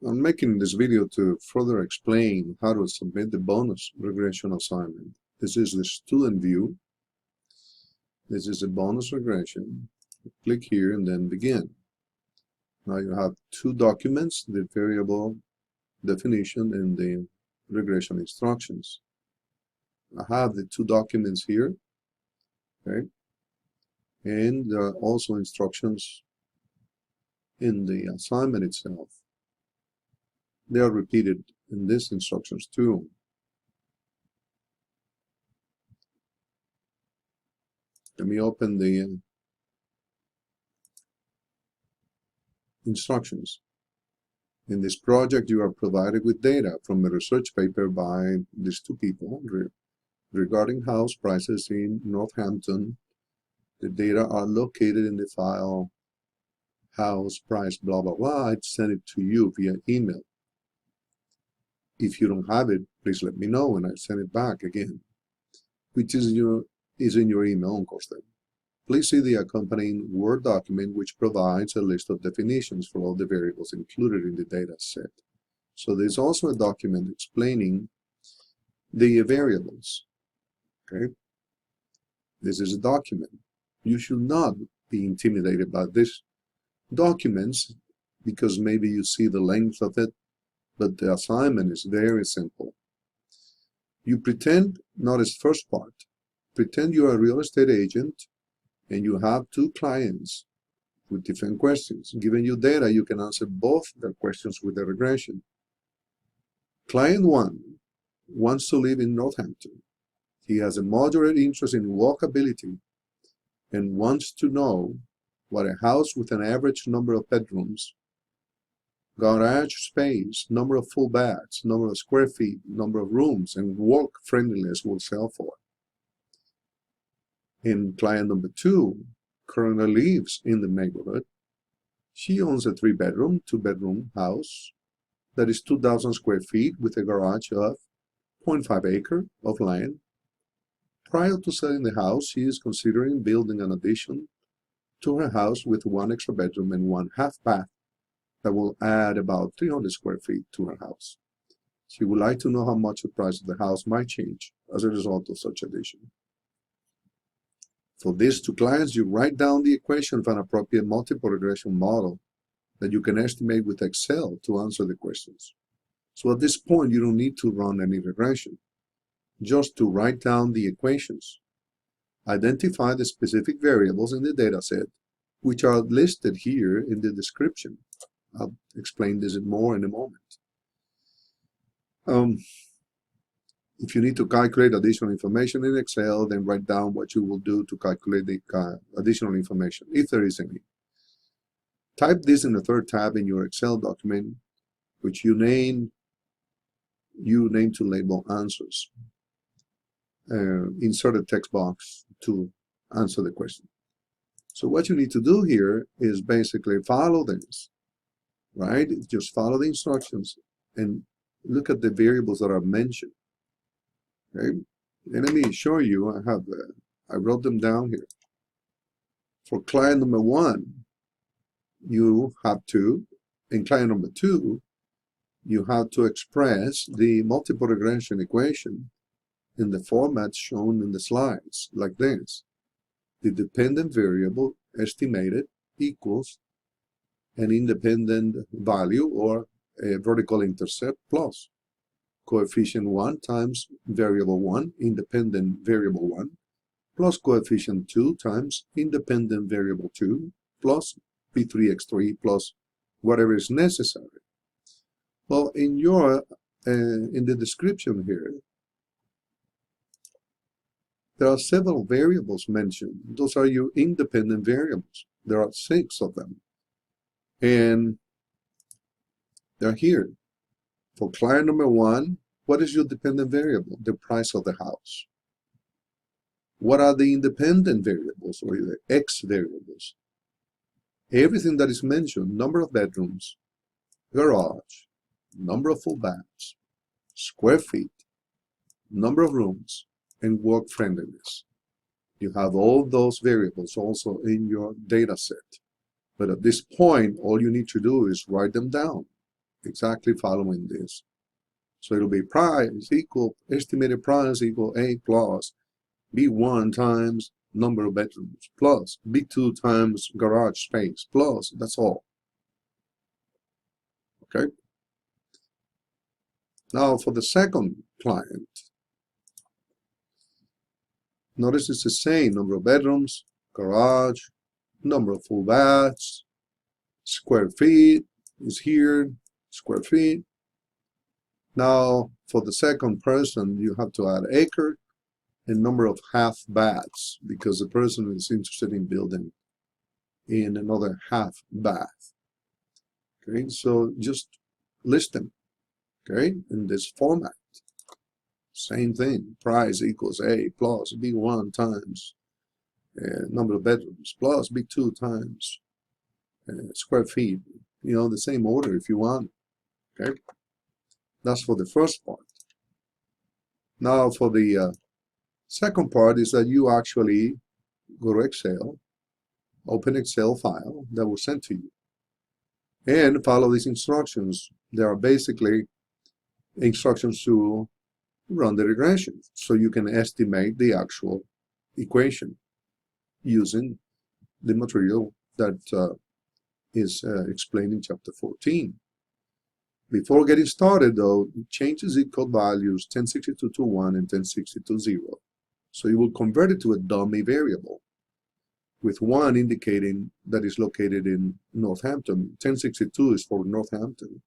I'm making this video to further explain how to submit the bonus regression assignment. This is the student view. This is a bonus regression. Click here and then begin. Now you have two documents, the variable definition and the regression instructions. I have the two documents here, okay? And there are also instructions in the assignment itself. They are repeated in these instructions too. Let me open the instructions. In this project, you are provided with data from a research paper by these two people regarding house prices in Northampton. The data are located in the file house price blah blah blah. I'd send it to you via email. If you don't have it, please let me know and I send it back again, which is in your email, of course. Please see the accompanying Word document which provides a list of definitions for all the variables included in the data set. So there's also a document explaining the variables. Okay, this is a document. You should not be intimidated by this documents because maybe you see the length of it, but the assignment is very simple. You pretend, notice first part, pretend you're a real estate agent and you have two clients with different questions. Given you data, you can answer both their questions with the regression. Client 1 wants to live in Northampton. He has a moderate interest in walkability and wants to know what a house with an average number of bedrooms, garage space, number of full baths, number of square feet, number of rooms, and walk friendliness will sell for. And client number 2 currently lives in the neighborhood. She owns a 3-bedroom, 2-bedroom house that is 2,000 square feet with a garage of 0.5 acre of land. Prior to selling the house, she is considering building an addition to her house with 1 extra bedroom and 1 half bath that will add about 300 square feet to her house. She would like to know how much the price of the house might change as a result of such addition. For these two clients, you write down the equation of an appropriate multiple regression model that you can estimate with Excel to answer the questions. So at this point, you don't need to run any regression, just to write down the equations. Identify the specific variables in the dataset, which are listed here in the description. I'll explain this more in a moment. If you need to calculate additional information in Excel, then write down what you will do to calculate the additional information, if there is any. Type this in the third tab in your Excel document, which you name to label answers. Insert a text box to answer the question. So what you need to do here is basically follow this, right? Just follow the instructions and look at the variables that are mentioned. Okay, and let me show you. I wrote them down here. For client number 1, you have to, in client number 2, you have to express the multiple regression equation in the format shown in the slides, like this. The dependent variable estimated equals an independent value or a vertical intercept plus coefficient 1 times variable 1, independent variable 1, plus coefficient 2 times independent variable 2, plus P3X3 plus whatever is necessary. Well, in the description here, there are several variables mentioned. Those are your independent variables. There are 6 of them. And they're here. For client number 1, what is your dependent variable? The price of the house. What are the independent variables or the X variables? Everything that is mentioned, number of bedrooms, garage, number of full baths, square feet, number of rooms, and work friendliness. You have all those variables also in your data set. But at this point, all you need to do is write them down. exactly following this. So it'll be price equal, estimated price equal A plus B1 times number of bedrooms plus B2 times garage space plus, that's all. Okay. Now for the second client, notice it's the same number of bedrooms, garage, number of full baths, square feet is here, square feet. Now for the second person, you have to add acre and number of half baths because the person is interested in building in another half bath. Okay, so just list them, okay, in this format. Same thing, price equals A plus B1 times number of bedrooms plus B2 times square feet, you know, the same order if you want, okay? That's for the first part. Now for the second part is that you actually go to Excel, open Excel file that was sent to you, and follow these instructions. They are basically instructions to run the regression, so you can estimate the actual equation using the material that is explained in chapter 14. Before getting started, though, change the zip code values 1062.1 and 1062.0. So you will convert it to a dummy variable, with 1 indicating that is located in Northampton. 1062 is for Northampton,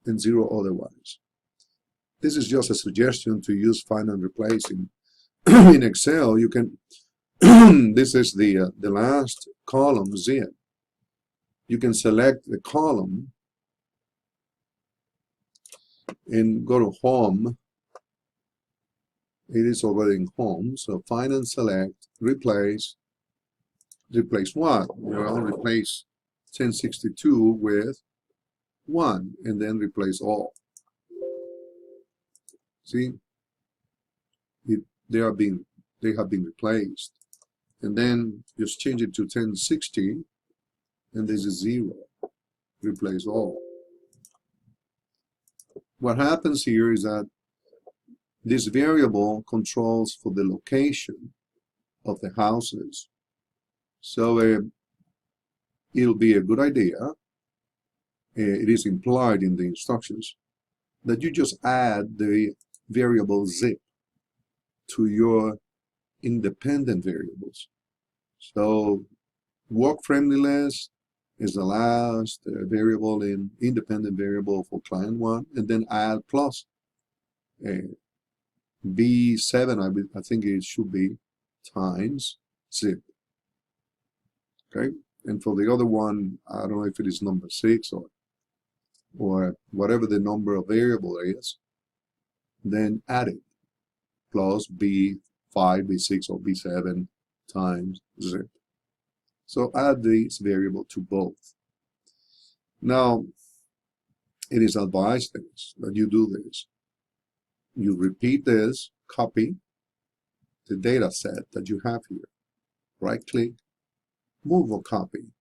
and 0 otherwise. This is just a suggestion to use find and replace in Excel. You can this is the last column, zip. You can select the column and go to home. It is already in home, so find and select, replace. Replace what? Well, replace 1062 with 1, and then replace all. See, they have been replaced, and then just change it to 1060, and this is 0. Replace all. What happens here is that this variable controls for the location of the houses. So it'll be a good idea, it is implied in the instructions, that you just add the variable zip to your independent variables. So work friendliness is the last variable in independent variable for client 1, and then add plus B7, I think it should be, times zip. Okay, and for the other one, I don't know if it is number 6 or whatever the number of variable is, then add it, plus B5, B6, or B7 times zip. So add this variable to both. Now, it is advised that you do this. You repeat this, copy the data set that you have here. Right-click, move a copy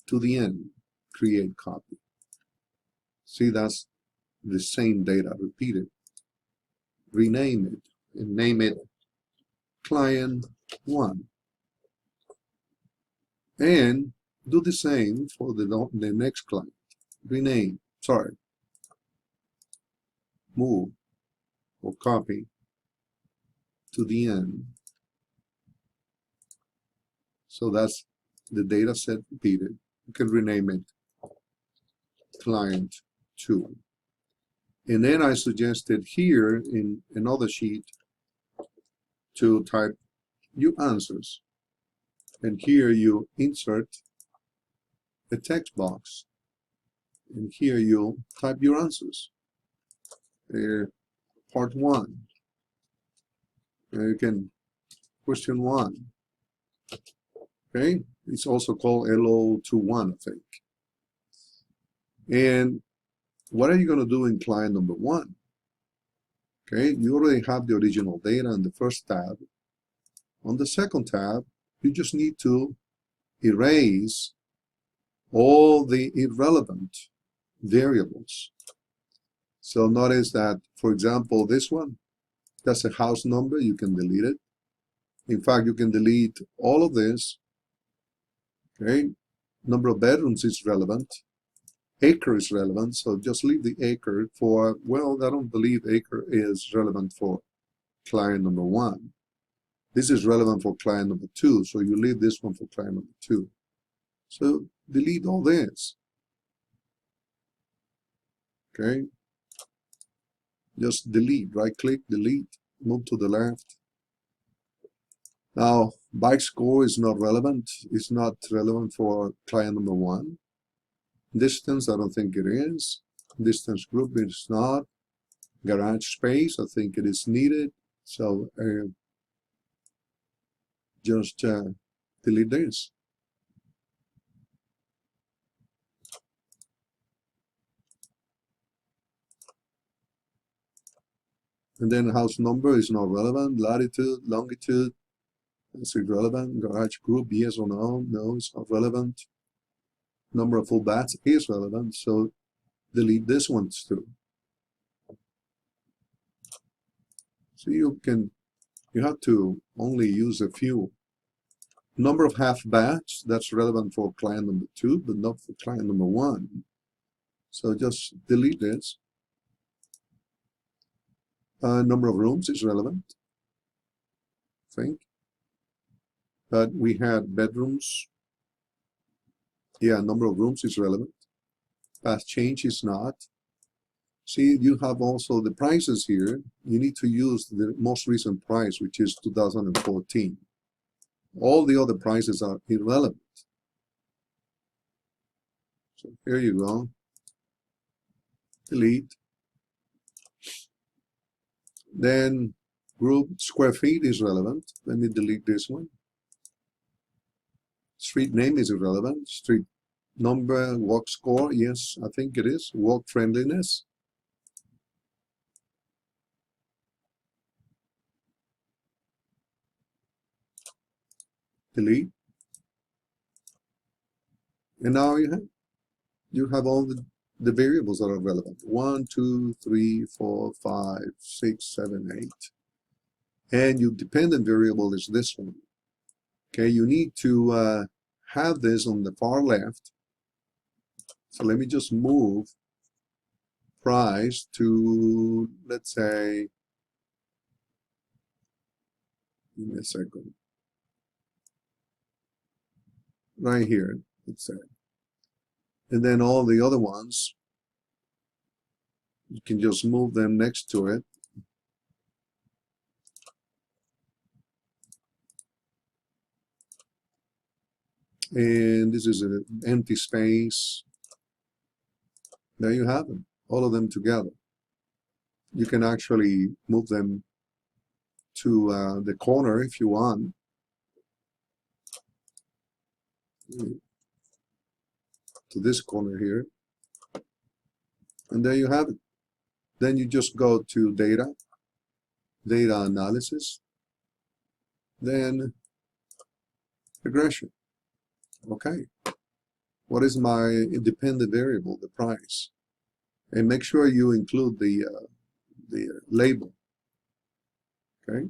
to the end, create copy. See, that's the same data repeated. Rename it and name it client 1. And do the same for the next client. Move or copy to the end. So that's the data set repeated. You can rename it client 2. And then I suggested here in another sheet to type your answers. And here you insert a text box. And here you type your answers. Part 1. You can question 1. Okay, it's also called LO21, I think. And what are you going to do in client number 1? Okay, you already have the original data in the first tab. On the second tab, you just need to erase all the irrelevant variables. So notice that, for example, this one, that's a house number. You can delete it. In fact, you can delete all of this. Okay, number of bedrooms is relevant. Acre is relevant, so just leave the acre for, well, I don't believe acre is relevant for client number 1. This is relevant for client number 2, so you leave this one for client number 2. So delete all this. Okay, just delete, right click, delete, move to the left. Now, bike score is not relevant. It's not relevant for client number 1. Distance, I don't think it is. Distance group is not. Garage space, I think it is needed. So just delete this. And then house number is not relevant. Latitude, longitude, it's irrelevant. Garage group, yes or no? No, it's not relevant. Number of full baths is relevant, so delete this one too. So you have to only use a few. Number of half baths, that's relevant for client number 2, but not for client number 1. So just delete this. Number of rooms is relevant, I think. But we had bedrooms. Yeah, number of rooms is relevant. Past change is not. See, you have also the prices here. You need to use the most recent price, which is 2014. All the other prices are irrelevant. So here you go. Delete. Then group square feet is relevant. Let me delete this one. Street name is irrelevant. Street number, walk score, yes, I think it is. Walk friendliness. Delete. And now you have all the variables that are relevant. 1, 2, 3, 4, 5, 6, 7, 8. And your dependent variable is this one. Okay, you need to have this on the far left. So let me just move price to, let's say, give me a second. Right here, let's say. And then all the other ones, you can just move them next to it. And this is an empty space. There you have them, all of them together. You can actually move them to the corner if you want. To this corner here. And there you have it. Then you just go to data analysis, then regression. Okay, what is my independent variable, the price? And make sure you include the label. Okay,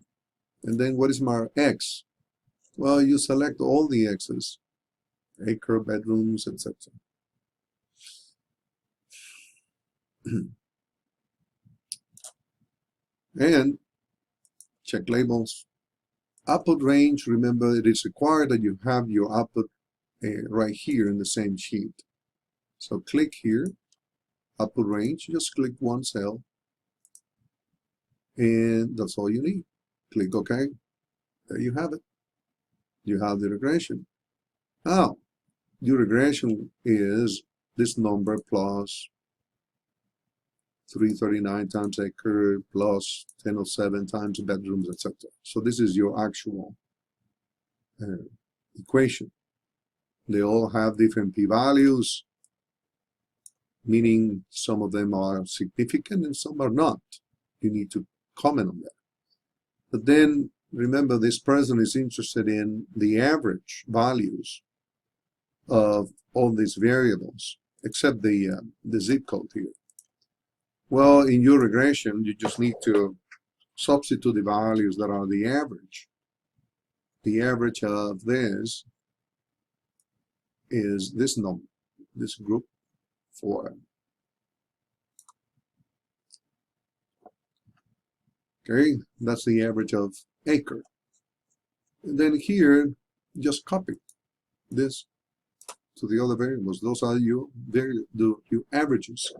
and then what is my X? Well, you select all the X's, acre, bedrooms, etc. And check labels. Output range, remember it is required that you have your output right here in the same sheet. So click here, output range, just click one cell, and that's all you need. Click OK. There you have it. You have the regression. Now, your regression is this number plus 339 times acre plus 1007 times bedrooms, etc. So this is your actual equation. They all have different p-values, meaning some of them are significant and some are not. You need to comment on that. But then remember, this person is interested in the average values of all these variables. except the zip code here. Well, in your regression, you just need to substitute the values that are the average. The average of this is this number, this group 4. Okay, that's the average of acre. And then here, just copy this to the other variables. Those are your averages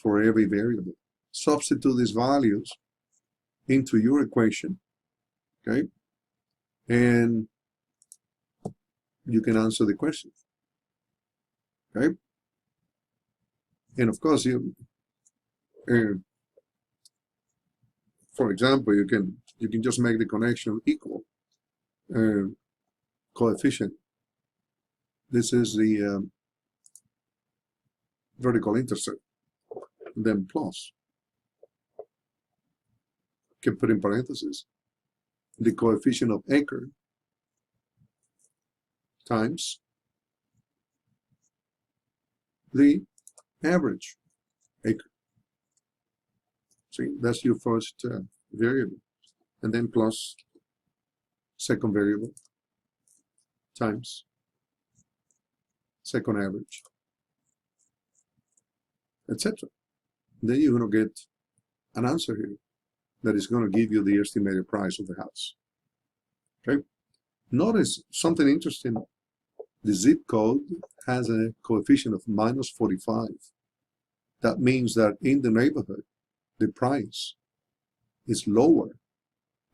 for every variable. Substitute these values into your equation, okay? And you can answer the question, okay? And of course, for example, you can just make the connection equal coefficient. This is the vertical intercept, then plus. Can put in parentheses the coefficient of acre times the average acre. See, that's your first variable, and then plus second variable times second average, etc. Then you're going to get an answer here that is going to give you the estimated price of the house. Okay. Notice something interesting. The zip code has a coefficient of -45. That means that in the neighborhood, the price is lower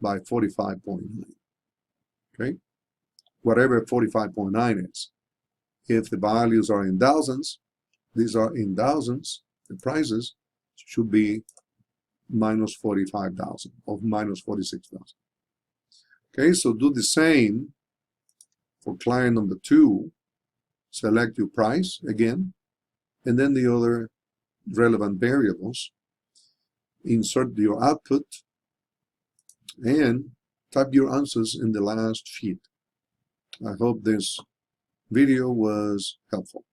by 45.9. Okay. Whatever 45.9 is. If the values are in thousands, these are in thousands, the prices should be -45,000 or -46,000. Okay, so do the same for client number 2. Select your price again, and then the other relevant variables. Insert your output and type your answers in the last sheet. I hope this video was helpful.